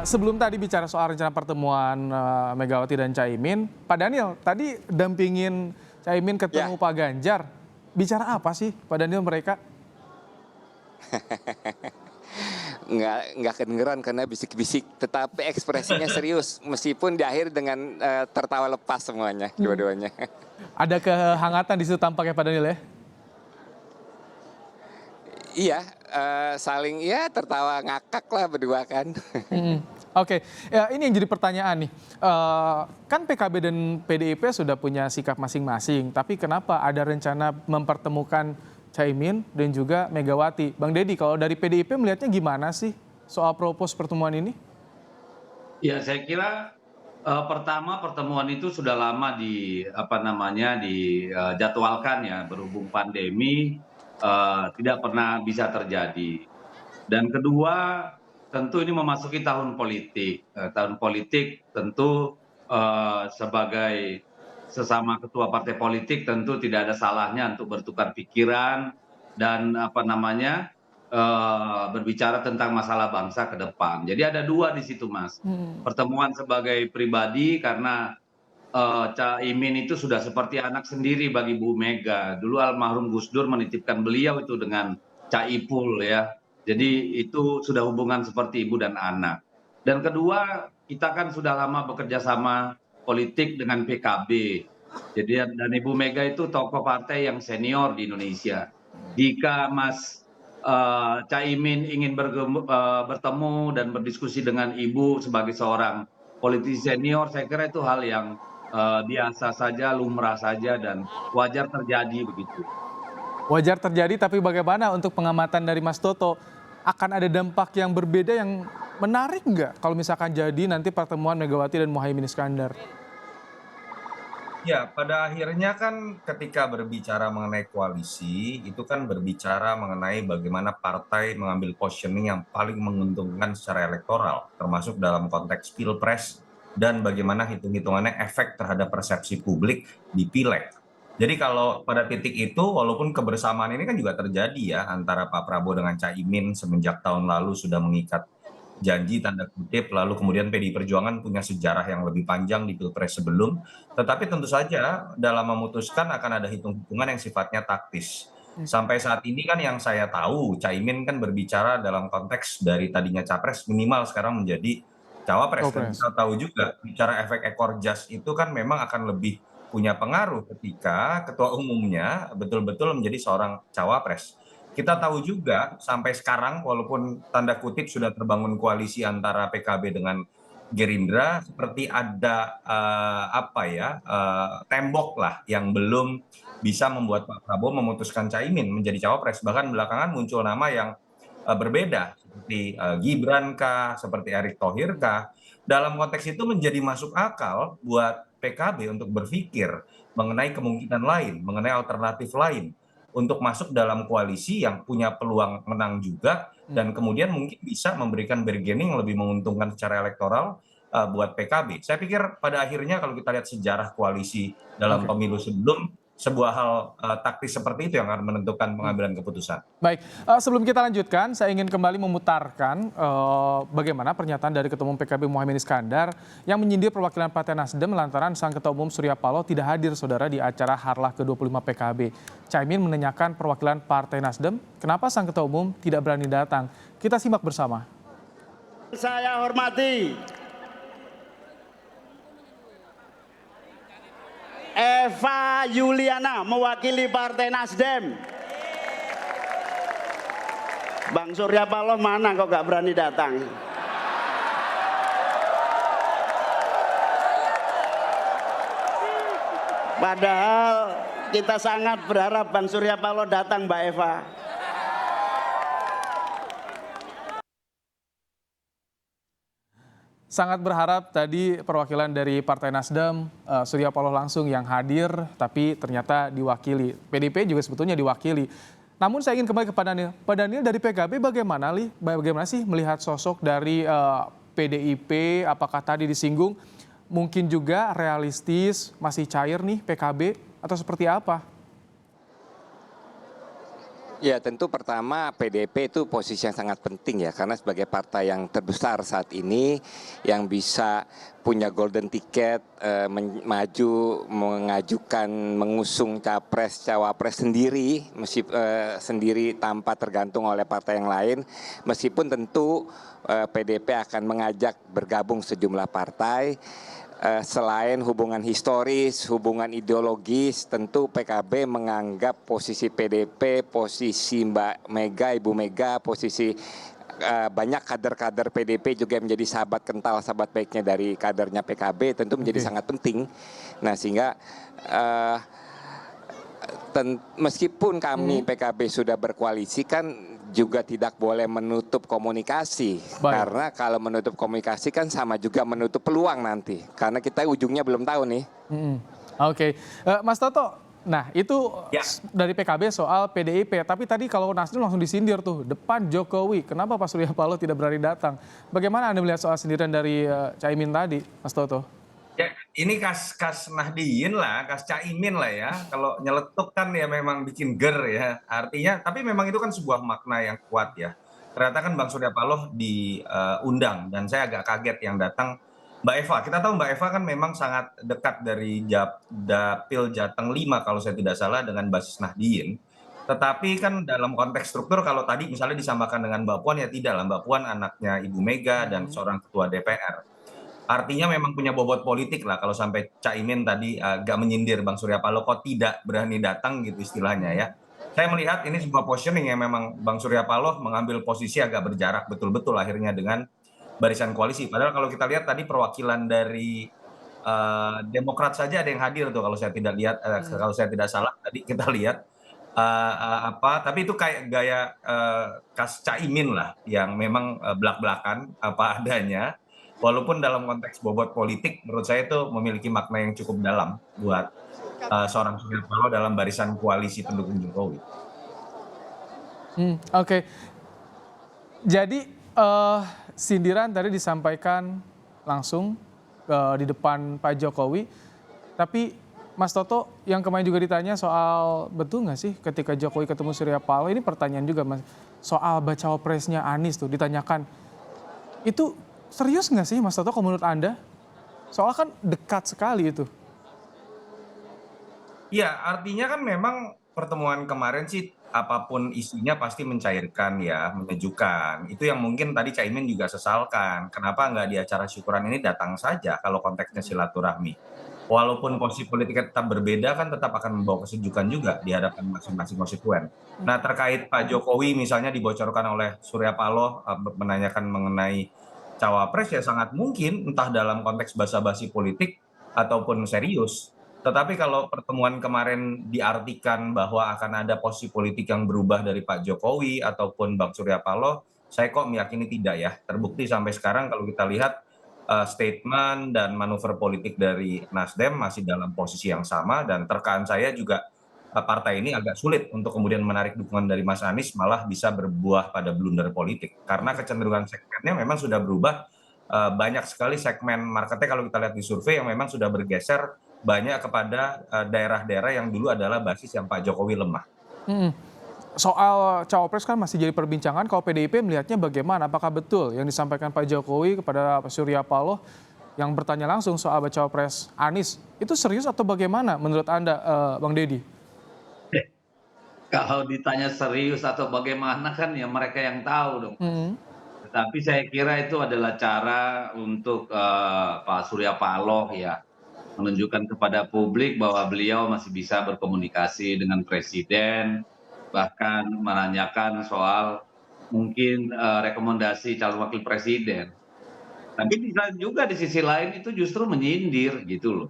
Sebelum tadi bicara soal rencana pertemuan Megawati dan Caimin, Pak Daniel tadi dampingin Caimin ketemu Ya, Pak Ganjar. Bicara apa sih Pak Daniel mereka? nggak kedengeran karena bisik-bisik, tetapi ekspresinya serius, meskipun di akhir dengan tertawa lepas semuanya, dua-duanya. Ada kehangatan di situ tampaknya Pak Daniel ya? Iya, saling ya tertawa ngakak lah berdua kan. Mhm. Oke, ya, ini yang jadi pertanyaan nih. Kan PKB dan PDIP sudah punya sikap masing-masing, tapi kenapa ada rencana mempertemukan Caimin dan juga Megawati? Bang Deddy, kalau dari PDIP melihatnya gimana sih soal propos pertemuan ini? Ya, saya kira pertama pertemuan itu sudah lama dijadwalkan ya, berhubung pandemi tidak pernah bisa terjadi. Dan kedua, tentu ini memasuki tahun politik. Tahun politik tentu sebagai sesama ketua partai politik tentu tidak ada salahnya untuk bertukar pikiran dan berbicara tentang masalah bangsa ke depan. Jadi ada dua di situ, Mas. Hmm. Pertemuan sebagai pribadi karena Caimin itu sudah seperti anak sendiri bagi Bu Mega. Dulu almarhum Gus Dur menitipkan beliau itu dengan Caipul ya. Jadi itu sudah hubungan seperti ibu dan anak. Dan kedua, kita kan sudah lama bekerja sama politik dengan PKB. Jadi dan Ibu Mega itu tokoh partai yang senior di Indonesia. Jika Mas Caimin ingin bertemu dan berdiskusi dengan Ibu sebagai seorang politisi senior, saya kira itu hal yang biasa saja, lumrah saja dan wajar terjadi begitu. Wajar terjadi, tapi bagaimana untuk pengamatan dari Mas Toto? Akan ada dampak yang berbeda yang menarik nggak kalau misalkan jadi nanti pertemuan Megawati dan Muhaimin Iskandar? Ya, pada akhirnya kan ketika berbicara mengenai koalisi, itu kan berbicara mengenai bagaimana partai mengambil positioning yang paling menguntungkan secara elektoral, termasuk dalam konteks pilpres dan bagaimana hitung-hitungannya efek terhadap persepsi publik di pileg. Jadi kalau pada titik itu, walaupun kebersamaan ini kan juga terjadi ya antara Pak Prabowo dengan Caimin semenjak tahun lalu sudah mengikat janji tanda kutip, lalu kemudian PDI Perjuangan punya sejarah yang lebih panjang di pilpres sebelum, tetapi tentu saja dalam memutuskan akan ada hitung-hitungan yang sifatnya taktis. Sampai saat ini kan yang saya tahu, Caimin kan berbicara dalam konteks dari tadinya capres minimal sekarang menjadi cawapres. Dan Cawapres. kita tahu juga bicara efek ekor jas itu kan memang akan lebih punya pengaruh ketika ketua umumnya betul-betul menjadi seorang cawapres. Kita tahu juga sampai sekarang walaupun tanda kutip sudah terbangun koalisi antara PKB dengan Gerindra, seperti ada tembok lah yang belum bisa membuat Pak Prabowo memutuskan Caimin menjadi cawapres. Bahkan belakangan muncul nama yang berbeda seperti Gibran kah, seperti Erick Thohir kah. Dalam konteks itu menjadi masuk akal buat PKB untuk berpikir mengenai kemungkinan lain, mengenai alternatif lain untuk masuk dalam koalisi yang punya peluang menang juga dan kemudian mungkin bisa memberikan bargaining yang lebih menguntungkan secara elektoral buat PKB. Saya pikir pada akhirnya kalau kita lihat sejarah koalisi dalam Oke. pemilu sebelum, sebuah hal taktis seperti itu yang akan menentukan pengambilan keputusan. Baik, sebelum kita lanjutkan, saya ingin kembali memutarkan bagaimana pernyataan dari Ketua Umum PKB Muhaimin Iskandar yang menyindir perwakilan Partai Nasdem lantaran Sang Ketua Umum Surya Paloh tidak hadir, saudara, di acara Harlah ke-25 PKB. Caimin menanyakan perwakilan Partai Nasdem, kenapa Sang Ketua Umum tidak berani datang? Kita simak bersama. Saya hormati Eva Yuliana mewakili Partai Nasdem. Bang Surya Paloh mana kok gak berani datang? Padahal kita sangat berharap Bang Surya Paloh datang, Mbak Eva. Sangat berharap tadi perwakilan dari Partai Nasdem, Surya Paloh langsung yang hadir, tapi ternyata diwakili. PDIP juga sebetulnya diwakili. Namun saya ingin kembali ke Pak Daniel. Pak Daniel, dari PKB bagaimana sih melihat sosok dari PDIP? Apakah tadi disinggung mungkin juga realistis, masih cair nih PKB atau seperti apa? Ya tentu pertama PDIP itu posisi yang sangat penting ya, karena sebagai partai yang terbesar saat ini yang bisa punya golden ticket, maju mengajukan mengusung capres cawapres sendiri, sendiri tanpa tergantung oleh partai yang lain, meskipun tentu PDIP akan mengajak bergabung sejumlah partai. Selain hubungan historis, hubungan ideologis, tentu PKB menganggap posisi PDIP, posisi Mbak Mega, Ibu Mega, posisi banyak kader-kader PDIP juga menjadi sahabat kental, sahabat baiknya dari kadernya PKB, tentu menjadi sangat penting. Nah sehingga meskipun kami PKB sudah berkoalisi kan juga tidak boleh menutup komunikasi. Baik. Karena kalau menutup komunikasi kan sama juga menutup peluang nanti. Karena kita ujungnya belum tahu nih. Oke. Mas Toto, nah itu Ya. dari PKB soal PDIP. Tapi tadi kalau Nasdem langsung disindir tuh, depan Jokowi. Kenapa Pak Surya Paloh tidak berani datang? Bagaimana Anda melihat soal sindiran dari Caimin tadi, Mas Toto? Ya, ini kas Nahdien lah, kas Caimin lah ya. Kalau nyeletuk kan ya memang bikin ger ya. Artinya, tapi memang itu kan sebuah makna yang kuat ya. Ternyata kan Bang Surya Paloh diundang dan saya agak kaget yang datang Mbak Eva. Kita tahu Mbak Eva kan memang sangat dekat dari Dapil Jateng 5 kalau saya tidak salah dengan basis Nahdien. Tetapi kan dalam konteks struktur kalau tadi misalnya disamakan dengan Mbak Puan ya tidak lah. Mbak Puan anaknya Ibu Mega dan seorang ketua DPR. Artinya memang punya bobot politik lah kalau sampai Caimin tadi agak menyindir Bang Surya Paloh kok tidak berani datang gitu istilahnya ya. Saya melihat ini sebuah positioning yang memang Bang Surya Paloh mengambil posisi agak berjarak betul-betul akhirnya dengan barisan koalisi. Padahal kalau kita lihat tadi perwakilan dari Demokrat saja ada yang hadir tuh kalau saya tidak lihat kalau saya tidak salah tadi kita lihat tapi itu kayak gaya kas Caimin lah yang memang belak-belakan apa adanya. Walaupun dalam konteks bobot politik, menurut saya itu memiliki makna yang cukup dalam buat seorang Surya Paloh dalam barisan koalisi pendukung Jokowi. Oke. Jadi sindiran tadi disampaikan langsung di depan Pak Jokowi. Tapi Mas Toto yang kemarin juga ditanya soal betul nggak sih ketika Jokowi ketemu Surya Paloh, ini pertanyaan juga Mas, soal bacawa presnya Anies tuh ditanyakan. Itu serius nggak sih Mas Toto kalau menurut Anda? Soalnya kan dekat sekali itu. Iya, artinya kan memang pertemuan kemarin sih apapun isinya pasti mencairkan ya, menyejukkan. Itu yang mungkin tadi Caimin juga sesalkan. Kenapa nggak di acara syukuran ini datang saja kalau konteksnya silaturahmi. Walaupun posisi politiknya tetap berbeda kan tetap akan membawa kesejukan juga di hadapan masing-masing konstituen. Nah terkait Pak Jokowi misalnya dibocorkan oleh Surya Paloh menanyakan mengenai cawapres ya sangat mungkin entah dalam konteks basa-basi politik ataupun serius. Tetapi kalau pertemuan kemarin diartikan bahwa akan ada posisi politik yang berubah dari Pak Jokowi ataupun Bang Surya Paloh, saya kok meyakini tidak ya. Terbukti sampai sekarang kalau kita lihat statement dan manuver politik dari Nasdem masih dalam posisi yang sama dan terkaan saya juga partai ini agak sulit untuk kemudian menarik dukungan dari Mas Anies malah bisa berbuah pada blunder politik. Karena kecenderungan segmennya memang sudah berubah, banyak sekali segmen marketnya kalau kita lihat di survei yang memang sudah bergeser banyak kepada daerah-daerah yang dulu adalah basis yang Pak Jokowi lemah. Soal cawapres kan masih jadi perbincangan, kalau PDIP melihatnya bagaimana? Apakah betul yang disampaikan Pak Jokowi kepada Pak Surya Paloh yang bertanya langsung soal cawapres Anies, itu serius atau bagaimana menurut Anda, Bang Deddy? Kalau ditanya serius atau bagaimana kan ya mereka yang tahu dong. Tetapi saya kira itu adalah cara untuk Pak Surya Paloh ya menunjukkan kepada publik bahwa beliau masih bisa berkomunikasi dengan presiden, bahkan menanyakan soal mungkin rekomendasi calon wakil presiden. Tapi bisa juga di sisi lain itu justru menyindir gitu loh.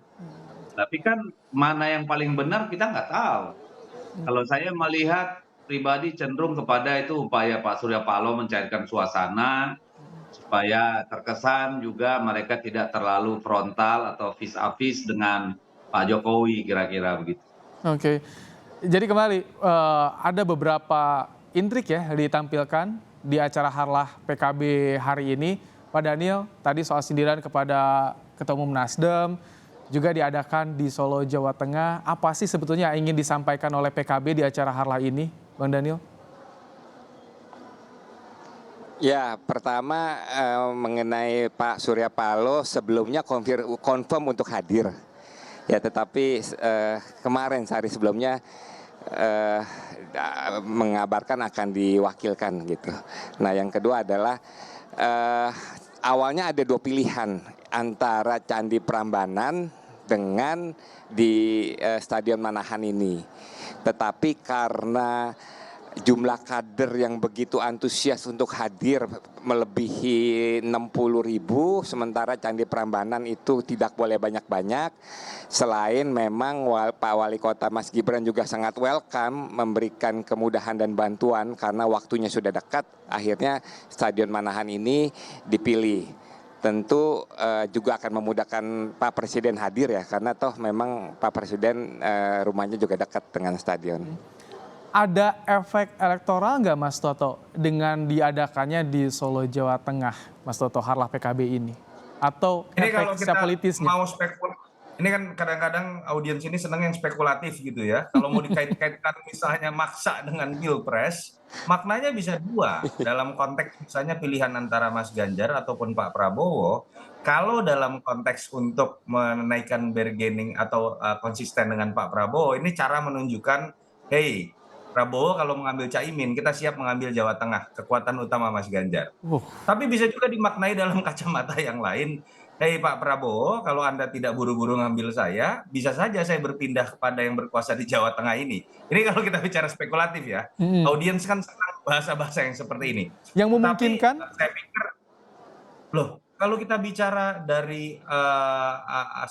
Tapi kan mana yang paling benar kita nggak tahu. Kalau saya melihat pribadi cenderung kepada itu upaya Pak Surya Paloh mencairkan suasana supaya terkesan juga mereka tidak terlalu frontal atau vis a vis dengan Pak Jokowi kira-kira begitu. Oke, jadi kembali ada beberapa intrik ya ditampilkan di acara Harlah PKB hari ini. Pak Daniel, tadi soal sindiran kepada Ketua Umum Nasdem, juga diadakan di Solo, Jawa Tengah. Apa sih sebetulnya yang ingin disampaikan oleh PKB di acara Harlah ini, Bang Daniel? Ya, pertama mengenai Pak Surya Paloh sebelumnya confirm untuk hadir. Ya, tetapi kemarin sehari sebelumnya eh, mengabarkan akan diwakilkan gitu. Nah, yang kedua adalah awalnya ada dua pilihan antara Candi Prambanan dengan di Stadion Manahan ini. Tetapi karena jumlah kader yang begitu antusias untuk hadir melebihi 60.000, sementara Candi Prambanan itu tidak boleh banyak-banyak. Selain memang Pak Wali Kota Mas Gibran juga sangat welcome memberikan kemudahan dan bantuan karena waktunya sudah dekat, akhirnya Stadion Manahan ini dipilih. Tentu juga akan memudahkan Pak Presiden hadir ya, karena toh memang Pak Presiden rumahnya juga dekat dengan stadion. Ada efek elektoral nggak Mas Toto dengan diadakannya di Solo, Jawa Tengah, Mas Toto, Harlah PKB ini? Atau Ini kalau efek kita politisnya? mau ini kan kadang-kadang audiens ini senang yang spekulatif gitu ya. Kalau mau dikait-kaitkan misalnya maksa dengan Pilpres, maknanya bisa dua. Dalam konteks misalnya pilihan antara Mas Ganjar ataupun Pak Prabowo, kalau dalam konteks untuk menaikkan bargaining atau konsisten dengan Pak Prabowo, ini cara menunjukkan, hey, Prabowo kalau mengambil Caimin, kita siap mengambil Jawa Tengah, kekuatan utama Mas Ganjar. Tapi bisa juga dimaknai dalam kacamata yang lain. Hei Pak Prabowo, kalau Anda tidak buru-buru ngambil saya, bisa saja saya berpindah kepada yang berkuasa di Jawa Tengah ini. Ini kalau kita bicara spekulatif ya. Audiens kan senang bahasa-bahasa yang seperti ini. Yang Tapi memungkinkan? saya pikir, loh, kalau kita bicara dari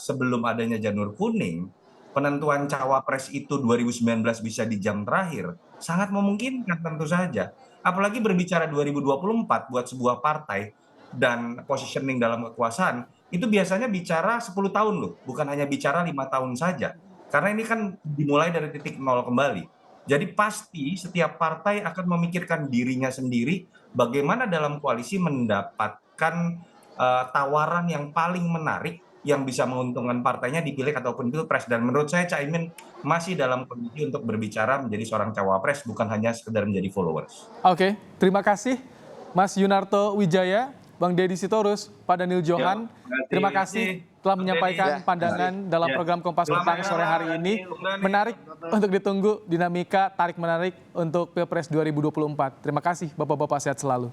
sebelum adanya janur kuning, penentuan cawapres itu 2019 bisa di jam terakhir, sangat memungkinkan tentu saja. Apalagi berbicara 2024 buat sebuah partai dan positioning dalam kekuasaan, itu biasanya bicara 10 tahun loh, bukan hanya bicara 5 tahun saja. Karena ini kan dimulai dari titik nol kembali. Jadi pasti setiap partai akan memikirkan dirinya sendiri bagaimana dalam koalisi mendapatkan tawaran yang paling menarik yang bisa menguntungkan partainya di pileg ataupun pilpres. Dan menurut saya Caimin masih dalam kondisi untuk berbicara menjadi seorang cawapres, bukan hanya sekedar menjadi followers. Oke, terima kasih Mas Yunarto Wijaya, Bang Deddy Sitorus, Pak Daniel Johan. Terima kasih telah menyampaikan pandangan dalam program Kompas Petang sore hari ini. Menarik untuk ditunggu dinamika tarik-menarik untuk Pilpres 2024. Terima kasih Bapak-Bapak, sehat selalu.